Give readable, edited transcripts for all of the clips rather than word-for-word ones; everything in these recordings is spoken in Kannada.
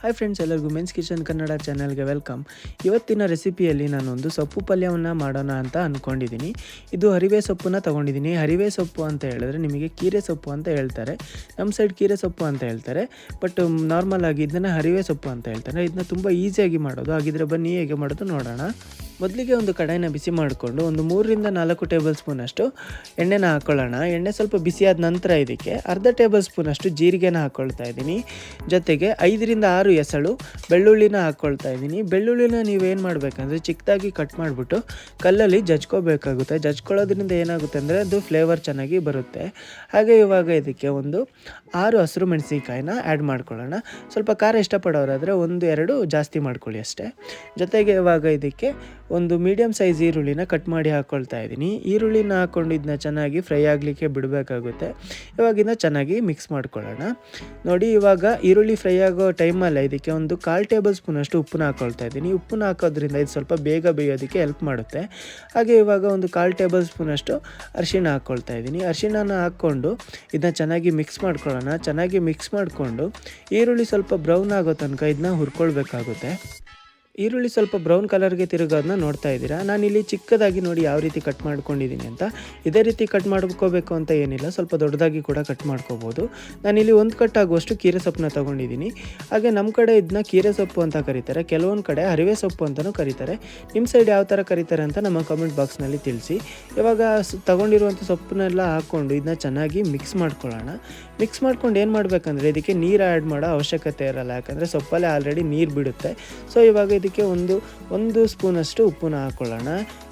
ಹಾಯ್ ಫ್ರೆಂಡ್ಸ್, ಎಲ್ಲರಿಗೂ ಮೆನ್ಸ್ ಕಿಚನ್ ಕನ್ನಡ ಚಾನಲ್ಗೆ ವೆಲ್ಕಮ್. ಇವತ್ತಿನ ರೆಸಿಪಿಯಲ್ಲಿ ನಾನೊಂದು ಸೊಪ್ಪು ಪಲ್ಯವನ್ನು ಮಾಡೋಣ ಅಂತ ಅಂದ್ಕೊಂಡಿದ್ದೀನಿ. ಇದು ಹರಿವೆ ಸೊಪ್ಪನ್ನು ತೊಗೊಂಡಿದ್ದೀನಿ. ಹರಿವೆ ಸೊಪ್ಪು ಅಂತ ಹೇಳಿದ್ರೆ ನಿಮಗೆ ಕೀರೆ ಸೊಪ್ಪು ಅಂತ ಹೇಳ್ತಾರೆ. ನಮ್ಮ ಸೈಡ್ ಕೀರೆ ಸೊಪ್ಪು ಅಂತ ಹೇಳ್ತಾರೆ, ಬಟ್ ನಾರ್ಮಲ್ ಆಗಿ ಇದನ್ನು ಹರಿವೆ ಸೊಪ್ಪು ಅಂತ ಹೇಳ್ತಾರೆ. ಇದನ್ನ ತುಂಬ ಈಸಿಯಾಗಿ ಮಾಡೋದು. ಹಾಗಿದ್ರೆ ಬನ್ನಿ ಹೇಗೆ ಮಾಡೋದು ನೋಡೋಣ. ಮೊದಲಿಗೆ ಒಂದು ಕಡಾಯಿನ ಬಿಸಿ ಮಾಡಿಕೊಂಡು ಒಂದು 3ರಿಂದ 4 ಟೇಬಲ್ ಸ್ಪೂನಷ್ಟು ಎಣ್ಣೆನ ಹಾಕ್ಕೊಳ್ಳೋಣ. ಎಣ್ಣೆ ಸ್ವಲ್ಪ ಬಿಸಿಯಾದ ನಂತರ ಇದಕ್ಕೆ ಅರ್ಧ ಟೇಬಲ್ ಸ್ಪೂನಷ್ಟು ಜೀರಿಗೆನ ಹಾಕ್ಕೊಳ್ತಾ ಇದ್ದೀನಿ. ಜೊತೆಗೆ 5ರಿಂದ 6 ಎಸಳು ಬೆಳ್ಳುಳ್ಳಿನ ಹಾಕ್ಕೊಳ್ತಾ ಇದ್ದೀನಿ. ಬೆಳ್ಳುಳ್ಳಿನ ನೀವೇನು ಮಾಡಬೇಕಂದ್ರೆ ಚಿಕ್ಕದಾಗಿ ಕಟ್ ಮಾಡಿಬಿಟ್ಟು ಕಲ್ಲಲ್ಲಿ ಜಜ್ಕೋಬೇಕಾಗುತ್ತೆ. ಜಜ್ಕೊಳ್ಳೋದ್ರಿಂದ ಏನಾಗುತ್ತೆ ಅಂದರೆ ಅದು ಫ್ಲೇವರ್ ಚೆನ್ನಾಗಿ ಬರುತ್ತೆ. ಹಾಗೆ ಇವಾಗ ಇದಕ್ಕೆ ಒಂದು 6 ಹಸಿರು ಮೆಣಸಿನಕಾಯಿನ ಆ್ಯಡ್ ಮಾಡ್ಕೊಳ್ಳೋಣ. ಸ್ವಲ್ಪ ಖಾರ ಇಷ್ಟಪಡೋರಾದರೆ 1-2 ಜಾಸ್ತಿ ಮಾಡ್ಕೊಳ್ಳಿ ಅಷ್ಟೇ. ಜೊತೆಗೆ ಇವಾಗ ಇದಕ್ಕೆ ಒಂದು ಮೀಡಿಯಮ್ ಸೈಜ್ ಈರುಳ್ಳಿನ ಕಟ್ ಮಾಡಿ ಹಾಕ್ಕೊಳ್ತಾ ಇದ್ದೀನಿ. ಈರುಳ್ಳಿನ ಹಾಕ್ಕೊಂಡು ಇದನ್ನ ಚೆನ್ನಾಗಿ ಫ್ರೈ ಆಗಲಿಕ್ಕೆ ಬಿಡಬೇಕಾಗುತ್ತೆ. ಇವಾಗಿಂದ ಚೆನ್ನಾಗಿ ಮಿಕ್ಸ್ ಮಾಡ್ಕೊಳ್ಳೋಣ. ನೋಡಿ, ಇವಾಗ ಈರುಳ್ಳಿ ಫ್ರೈ ಆಗೋ ಟೈಮಲ್ಲೇ ಇದಕ್ಕೆ ಒಂದು 1/4 ಟೇಬಲ್ ಸ್ಪೂನಷ್ಟು ಉಪ್ಪನ್ನ ಹಾಕ್ಕೊಳ್ತಾ ಇದ್ದೀನಿ. ಉಪ್ಪನ್ನ ಹಾಕೋದ್ರಿಂದ ಇದು ಸ್ವಲ್ಪ ಬೇಗ ಬೇಯೋದಕ್ಕೆ ಹೆಲ್ಪ್ ಮಾಡುತ್ತೆ. ಹಾಗೆ ಇವಾಗ ಒಂದು 1/4 ಟೇಬಲ್ ಸ್ಪೂನಷ್ಟು ಅರಿಶಿಣ ಹಾಕ್ಕೊಳ್ತಾ ಇದ್ದೀನಿ. ಅರಿಶಿಣನ ಹಾಕ್ಕೊಂಡು ಇದನ್ನ ಚೆನ್ನಾಗಿ ಮಿಕ್ಸ್ ಮಾಡ್ಕೊಳ್ಳೋಣ. ಚೆನ್ನಾಗಿ ಮಿಕ್ಸ್ ಮಾಡಿಕೊಂಡು ಈರುಳ್ಳಿ ಸ್ವಲ್ಪ ಬ್ರೌನ್ ಆಗೋ ತನಕ ಇದನ್ನ ಹುರ್ಕೊಳ್ಬೇಕಾಗುತ್ತೆ. ಈರುಳ್ಳಿ ಸ್ವಲ್ಪ ಬ್ರೌನ್ ಕಲರ್ಗೆ ತಿರುಗೋದನ್ನ ನೋಡ್ತಾ ಇದ್ದೀರಾ. ನಾನಿಲ್ಲಿ ಚಿಕ್ಕದಾಗಿ ನೋಡಿ ಯಾವ ರೀತಿ ಕಟ್ ಮಾಡ್ಕೊಂಡಿದ್ದೀನಿ ಅಂತ. ಇದೇ ರೀತಿ ಕಟ್ ಮಾಡ್ಕೋಬೇಕು ಅಂತ ಏನಿಲ್ಲ, ಸ್ವಲ್ಪ ದೊಡ್ಡದಾಗಿ ಕೂಡ ಕಟ್ ಮಾಡ್ಕೋಬೋದು. ನಾನಿಲ್ಲಿ 1 ಕಟ್ ಆಗುವಷ್ಟು ಕೀರೆ ಸೊಪ್ಪನ್ನ ತೊಗೊಂಡಿದ್ದೀನಿ. ಹಾಗೆ ನಮ್ಮ ಕಡೆ ಇದನ್ನ ಕೀರೆ ಸೊಪ್ಪು ಅಂತ ಕರೀತಾರೆ, ಕೆಲವೊಂದು ಕಡೆ ಹರಿವೆ ಸೊಪ್ಪು ಅಂತಲೂ ಕರೀತಾರೆ. ನಿಮ್ಮ ಸೈಡ್ ಯಾವ ಥರ ಕರೀತಾರೆ ಅಂತ ನಮ್ಮ ಕಮೆಂಟ್ ಬಾಕ್ಸ್ನಲ್ಲಿ ತಿಳಿಸಿ. ಇವಾಗ ತೊಗೊಂಡಿರುವಂಥ ಸೊಪ್ಪನ್ನೆಲ್ಲ ಹಾಕ್ಕೊಂಡು ಇದನ್ನ ಚೆನ್ನಾಗಿ ಮಿಕ್ಸ್ ಮಾಡ್ಕೊಳ್ಳೋಣ. ಮಿಕ್ಸ್ ಮಾಡ್ಕೊಂಡು ಏನು ಮಾಡಬೇಕಂದ್ರೆ ಇದಕ್ಕೆ ನೀರು ಆ್ಯಡ್ ಮಾಡೋ ಅವಶ್ಯಕತೆ ಇರಲ್ಲ, ಯಾಕಂದರೆ ಸೊಪ್ಪಲ್ಲೇ ಆಲ್ರೆಡಿ ನೀರು ಬಿಡುತ್ತೆ. ಸೊ ಇವಾಗ ಇದಕ್ಕೆ ಒಂದು ಸ್ಪೂನಷ್ಟು ಉಪ್ಪನ್ನ ಹಾಕ್ಕೊಳ್ಳೋಣ.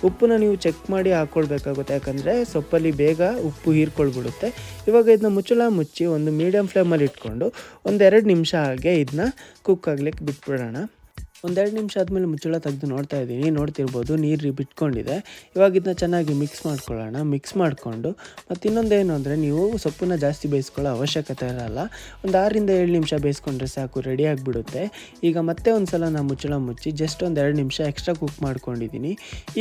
ಉಪ್ಪನ್ನ ನೀವು ಚೆಕ್ ಮಾಡಿ ಹಾಕ್ಕೊಳ್ಬೇಕಾಗುತ್ತೆ, ಯಾಕಂದರೆ ಸೊಪ್ಪಲ್ಲಿ ಬೇಗ ಉಪ್ಪು ಹೀರ್ಕೊಳ್ಬಿಡುತ್ತೆ. ಇವಾಗ ಇದನ್ನ ಮುಚ್ಚಿ ಒಂದು ಮೀಡಿಯಮ್ ಫ್ಲೇಮಲ್ಲಿ ಇಟ್ಕೊಂಡು 1-2 ನಿಮಿಷ ಹಾಗೆ ಇದನ್ನ ಕುಕ್ ಆಗ್ಲಿಕ್ಕೆ ಬಿಟ್ಬಿಡೋಣ. 1-2 ನಿಮಿಷ ಆದಮೇಲೆ ಮುಚ್ಚಳ ತೆಗೆದು ನೋಡ್ತಾ ಇದ್ದೀನಿ. ನೋಡ್ತಿರ್ಬೋದು ನೀರು ಬಿಟ್ಕೊಂಡಿದೆ. ಇವಾಗ ಇದನ್ನ ಚೆನ್ನಾಗಿ ಮಿಕ್ಸ್ ಮಾಡ್ಕೊಳ್ಳೋಣ. ಮಿಕ್ಸ್ ಮಾಡಿಕೊಂಡು ಮತ್ತು ಇನ್ನೊಂದೇನು ಅಂದರೆ ನೀವು ಸೊಪ್ಪನ್ನ ಜಾಸ್ತಿ ಬೇಯಿಸ್ಕೊಳ್ಳೋ ಅವಶ್ಯಕತೆ ಇರಲ್ಲ. ಒಂದು 6-7 ನಿಮಿಷ ಬೇಯಿಸ್ಕೊಂಡ್ರೆ ಸಾಕು, ರೆಡಿ ಆಗಿಬಿಡುತ್ತೆ. ಈಗ ಮತ್ತೆ ಒಂದು ಸಲ ನಾನು ಮುಚ್ಚಳ ಮುಚ್ಚಿ ಜಸ್ಟ್ 1-2 ನಿಮಿಷ ಎಕ್ಸ್ಟ್ರಾ ಕುಕ್ ಮಾಡ್ಕೊಂಡಿದ್ದೀನಿ.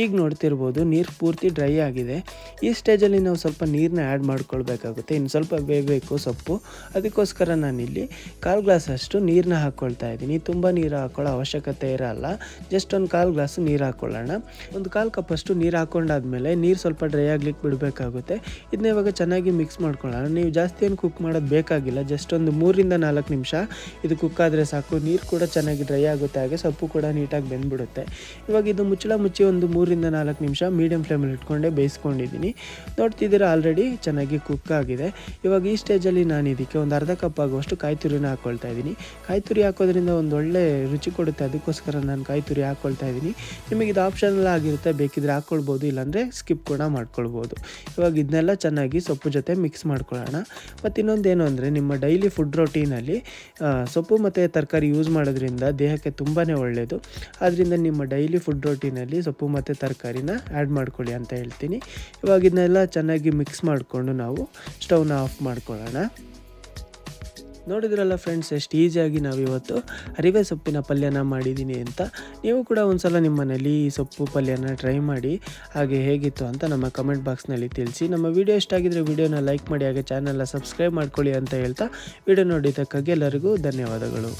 ಈಗ ನೋಡ್ತಿರ್ಬೋದು ನೀರು ಪೂರ್ತಿ ಡ್ರೈ ಆಗಿದೆ. ಈ ಸ್ಟೇಜಲ್ಲಿ ನಾವು ಸ್ವಲ್ಪ ನೀರನ್ನ ಆ್ಯಡ್ ಮಾಡ್ಕೊಳ್ಬೇಕಾಗುತ್ತೆ. ಇನ್ನು ಸ್ವಲ್ಪ ಬೇಯಬೇಕು ಸೊಪ್ಪು. ಅದಕ್ಕೋಸ್ಕರ ನಾನಿಲ್ಲಿ 1/4 ಗ್ಲಾಸಷ್ಟು ನೀರನ್ನ ಹಾಕ್ಕೊಳ್ತಾ ಇದ್ದೀನಿ. ತುಂಬ ನೀರು ಹಾಕ್ಕೊಳ್ಳೋ ಅವಶ್ಯಕತೆ ಇರಲ್ಲ. ಜಸ್ಟ್ ಒಂದು 1/4 ಗ್ಲಾಸ್ ನೀರು ಹಾಕ್ಕೊಳ್ಳೋಣ. ಒಂದು 1/4 ಕಪ್ಪಷ್ಟು ನೀರು ಹಾಕ್ಕೊಂಡಾದ್ಮೇಲೆ ನೀರು ಸ್ವಲ್ಪ ಡ್ರೈ ಆಗ್ಲಿಕ್ಕೆ ಬಿಡಬೇಕಾಗುತ್ತೆ. ಇದನ್ನ ಇವಾಗ ಚೆನ್ನಾಗಿ ಮಿಕ್ಸ್ ಮಾಡ್ಕೊಳ್ಳೋಣ. ನೀವು ಜಾಸ್ತಿ ಏನು ಕುಕ್ ಮಾಡೋದು ಬೇಕಾಗಿಲ್ಲ, ಜಸ್ಟ್ ಒಂದು 3ರಿಂದ 4 ನಿಮಿಷ ಇದು ಕುಕ್ ಆದರೆ ಸಾಕು. ನೀರು ಕೂಡ ಚೆನ್ನಾಗಿ ಡ್ರೈ ಆಗುತ್ತೆ, ಹಾಗೆ ಸೊಪ್ಪು ಕೂಡ ನೀಟಾಗಿ ಬೆಂದ್ಬಿಡುತ್ತೆ. ಇವಾಗ ಇದು ಮುಚ್ಚಿ ಒಂದು 3ರಿಂದ 4 ನಿಮಿಷ ಮೀಡಿಯಮ್ ಫ್ಲೇಮಲ್ಲಿ ಇಟ್ಕೊಂಡೆ ಬೇಯಿಸ್ಕೊಂಡಿದ್ದೀನಿ. ನೋಡ್ತಿದ್ದೀರಾ ಆಲ್ರೆಡಿ ಚೆನ್ನಾಗಿ ಕುಕ್ ಆಗಿದೆ. ಇವಾಗ ಈ ಸ್ಟೇಜಲ್ಲಿ ನಾನು ಇದಕ್ಕೆ ಒಂದು ಅರ್ಧ ಕಪ್ ಆಗುವಷ್ಟು ಕಾಯಿ ತುರಿನ ಹಾಕ್ಕೊಳ್ತಾ ಇದ್ದೀನಿ. ಕಾಯಿ ತುರಿ ಹಾಕೋದ್ರಿಂದ ಒಂದು ಒಳ್ಳೆ ರುಚಿ ಕೊಡುತ್ತೆ, ಅದಕ್ಕೋಸ್ಕರ ನಾನು ಕಾಯಿ ತುರಿ ಹಾಕ್ಕೊಳ್ತಾ ಇದ್ದೀನಿ. ನಿಮಗೆ ಇದು ಆಪ್ಷನಲ್ ಆಗಿರುತ್ತೆ, ಬೇಕಿದ್ರೆ ಹಾಕ್ಕೊಳ್ಬೋದು, ಇಲ್ಲಾಂದರೆ ಸ್ಕಿಪ್ ಕೂಡ ಮಾಡ್ಕೊಳ್ಬೋದು. ಇವಾಗ ಇದನ್ನೆಲ್ಲ ಚೆನ್ನಾಗಿ ಸೊಪ್ಪು ಜೊತೆ ಮಿಕ್ಸ್ ಮಾಡ್ಕೊಳ್ಳೋಣ. ಮತ್ತು ಇನ್ನೊಂದೇನು ಅಂದರೆ ನಿಮ್ಮ ಡೈಲಿ ಫುಡ್ ರೊಟೀನಲ್ಲಿ ಸೊಪ್ಪು ಮತ್ತು ತರಕಾರಿ ಯೂಸ್ ಮಾಡೋದ್ರಿಂದ ದೇಹಕ್ಕೆ ತುಂಬಾ ಒಳ್ಳೆಯದು. ಆದ್ದರಿಂದ ನಿಮ್ಮ ಡೈಲಿ ಫುಡ್ ರೊಟೀನಲ್ಲಿ ಸೊಪ್ಪು ಮತ್ತು ತರಕಾರಿನ ಆ್ಯಡ್ ಮಾಡ್ಕೊಳ್ಳಿ ಅಂತ ಹೇಳ್ತೀನಿ. ಇವಾಗ ಇದನ್ನೆಲ್ಲ ಚೆನ್ನಾಗಿ ಮಿಕ್ಸ್ ಮಾಡಿಕೊಂಡು ನಾವು ಸ್ಟವ್ನ ಆಫ್ ಮಾಡ್ಕೊಳ್ಳೋಣ. ನೋಡಿದ್ರಲ್ಲ ಫ್ರೆಂಡ್ಸ್, ಎಷ್ಟು ಈಸಿಯಾಗಿ ನಾವಿವತ್ತು ಹರಿವೆ ಸೊಪ್ಪಿನ ಪಲ್ಯನ ಮಾಡಿದ್ದೀನಿ ಅಂತ. ನೀವು ಕೂಡ ಒಂದು ಸಲ ನಿಮ್ಮ ಮನೇಲಿ ಈ ಸೊಪ್ಪು ಪಲ್ಯನ ಟ್ರೈ ಮಾಡಿ, ಹಾಗೆ ಹೇಗಿತ್ತು ಅಂತ ನಮ್ಮ ಕಮೆಂಟ್ ಬಾಕ್ಸ್ನಲ್ಲಿ ತಿಳಿಸಿ. ನಮ್ಮ ವಿಡಿಯೋ ಇಷ್ಟ ಆಗಿದ್ರೆ ವಿಡಿಯೋನ ಲೈಕ್ ಮಾಡಿ, ಹಾಗೆ ಚಾನಲ್ನ ಸಬ್ಸ್ಕ್ರೈಬ್ ಮಾಡ್ಕೊಳ್ಳಿ ಅಂತ ಹೇಳ್ತಾ ವಿಡಿಯೋ ನೋಡಿದ್ದಕ್ಕಾಗಿ ಎಲ್ಲರಿಗೂ ಧನ್ಯವಾದಗಳು.